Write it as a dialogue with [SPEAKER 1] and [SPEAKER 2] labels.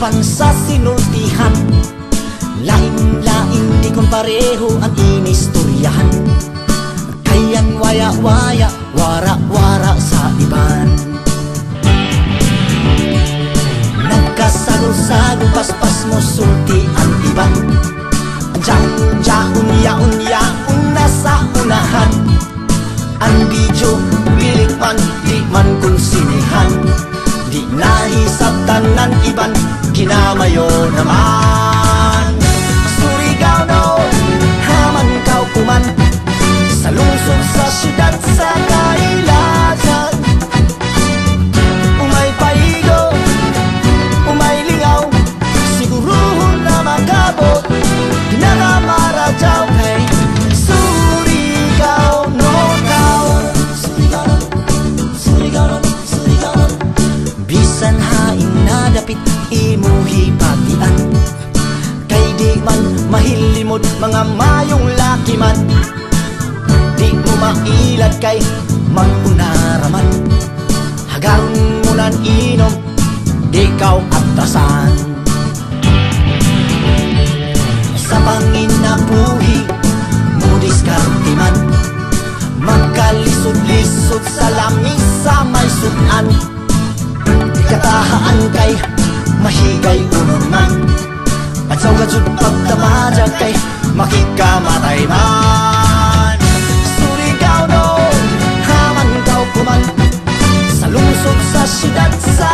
[SPEAKER 1] pan sa sinultihan. Lain-lain di kon pareho ang inistoryahan. Kayan waya-waya, wara-wara sa iban. Nagkasagol-sagol, paspas mo sulti ang iban. Diyan, unya-unya-un na sa unahan. Ang video, bilik man, di man konsinihan. Di nahisap tanan iban, kinamayo naman. Surigao no, haman kau kuman. Sa lungsod sa syudad sa Kailasan. Umay paigo, umay lingaw, siguruhon na makabot. Pinakamaradaw kay Surigao no town. Surigao no, Surigao no, Surigao no. Bisan haing nadapit imuhi patian. Kay di man mahilimod mga mayong laki man. Di mo mailad kay mag-unaraman. Hagaron mo nan inom, di kaw atasan. Sa panginabuhi mo diskartiman. Magkalisod-lisod sa langis sa may sudan. Di katahaan kay mahigay unuman. Pagsaw-gadsud pagtamadya kay makikamatay man. Surigao no, haman kau kuman. Sa lungsod sa syudad sa